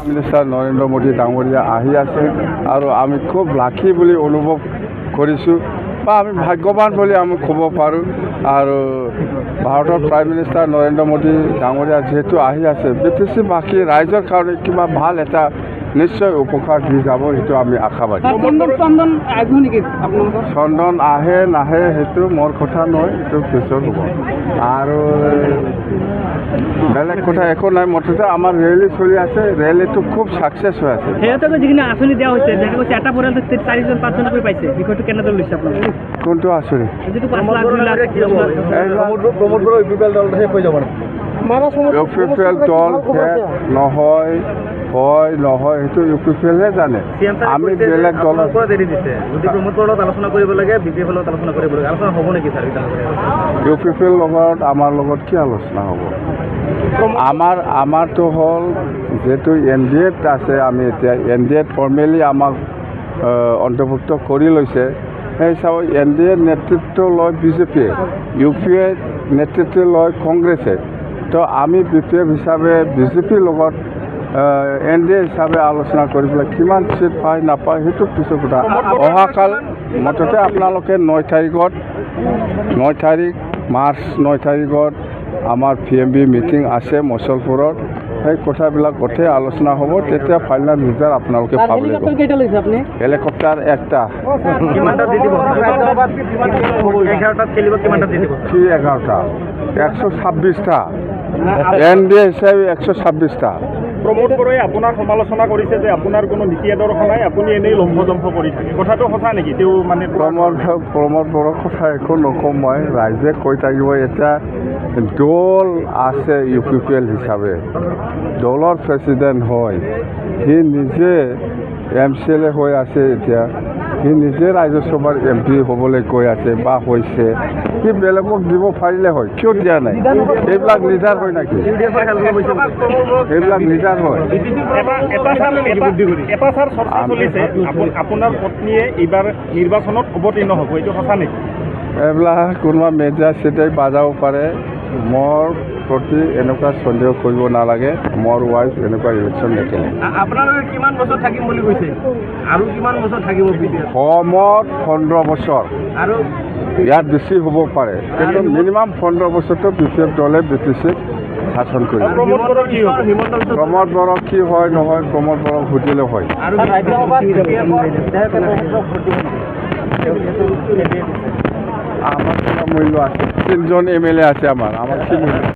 Minister Narendra Modi ডাঙৰীয়া আহি আছে আৰু আমি খুব লাকি বুলি অনুভৱ কৰিছোঁ বা আমি ভাগ্যৱান বুলি আমি ক'ব পাৰোঁ। আৰু ভাৰতৰ প্ৰাইম মিনিষ্টাৰ নৰেন্দ্ৰ মোদী ডাঙৰীয়া যিহেতু আহি আছে BTC বাকী ৰাইজৰ কাৰণে কিবা ভাল এটা নিশ্চয় উপকাৰ দি যাব, সেইটো আমি আশাবাদী। চন্দন আহে নাহে সেইটো মোৰ কথা নহয়, সেইটো পিছত হ'ব। আৰু বেলেগ কথা একো নাই, মুঠতে আমাৰ ৰেলী চলি আছে, ৰেলীটো খুব ছাকচেছ হৈ আছে। যিখিনি আঁচনি দিয়া হৈছে এটা পৰিয়ালত 4জন 5জনকৈ পাইছে, বিষয়টো কেনেদৰে লৈছে আপোনালোকে? কোনটো আঁচনি? UPPL দল নহয় নহয় সেইটো UPPLহে জানে, আমি বেলেগ দলত আলোচনা কৰিব লাগে, BPF লগত আলোচনা কৰিব লাগে। আলোচনা হ'ব নেকি ছাৰ? UPPL লগত আমাৰ লগত কি আলোচনা হ'ব? আমাৰতো হ'ল যিহেতু NDAত আছে, আমি এতিয়া NDAত ফৰ্মেলি আমাক অন্তৰ্ভুক্ত কৰি লৈছে। সেই হিচাপত NDA নেতৃত্ব লয় BJPয়ে, UPA নেতৃত্ব লয় কংগ্ৰেছে। তো আমি BPF হিচাপে BJPৰ লগত NDA হিচাপে আলোচনা কৰি পেলাই কিমান চিট পায় নাপায় সেইটো পিছৰ কথা। অহাকাল মুঠতে আপোনালোকে 9 তাৰিখ মাৰ্চ 9 তাৰিখত আমাৰ PMB মিটিং আছে মছলপুৰত। সেই কথাবিলাক গোটেই আলোচনা হ'ব, তেতিয়া ফাইনেল ৰিজাল্ট আপোনালোকে পাব লাগিব। হেলিকপ্টাৰ একটা কি 11টা 126টা NDA হিচাপে 126টা। প্ৰমোদ বড়োৱে আপোনাৰ সমালোচনা কৰিছে যে আপোনাৰ কোনো নীতি আদৰ্শ নাই, আপুনি এনেই লম্ভজম্ভ কৰি থাকে, কথাটো সঁচা নেকি? তেওঁ মানে প্ৰমোদ বড়োৰ কথা একো নকওঁ মই, ৰাইজে কৈ থাকিব। এতিয়া দল আছে UPPL হিচাপে, দলৰ প্ৰেচিডেণ্ট হয়, সি নিজে MCLA হৈ আছে, এতিয়া সি নিজে ৰাজ্যসভাৰ MP হ'বলৈ কৈ আছে বা হৈছে। সি বেলেগক দিব পাৰিলে হয়, কিয় দিয়া নাই? এইবিলাক লিডাৰ হয় নেকি? এইবিলাক লিডাৰ হয়। এটা ছাৰ চৰ্চা চলিছে আপোনাৰ পত্নীয়ে এইবাৰ নিৰ্বাচনত অৱতীৰ্ণ হ'ব, এইটো সঁচা নেকি? এইবিলাক কোনোবা মেডিয়া চেডিয়াই বাজাব পাৰে, মোৰ প্ৰতি এনেকুৱা সন্দেহ কৰিব নালাগে। মোৰ ৱাইফ এনেকুৱা ইলেকশ্যন নেখেলে। আপোনালোকে কিমান বছৰ থাকিম বুলি কৈছে আৰু কিমান বছৰ থাকিব? কমত 15 বছৰ, আৰু ইয়াত বেছি হ'ব পাৰে, কিন্তু মিনিমাম 15 বছৰটো BPF দলে BTCক শাসন কৰিব। প্ৰমোদ বড়ো কি হ'ব? প্ৰমোদ বড়ো কি হয় নহয়, প্ৰমোদ বড়োক সুধিলে হয়। আমাৰ কিবা মূল্য আছে? 3জন MLA আছে আমাৰ কি মূল্য?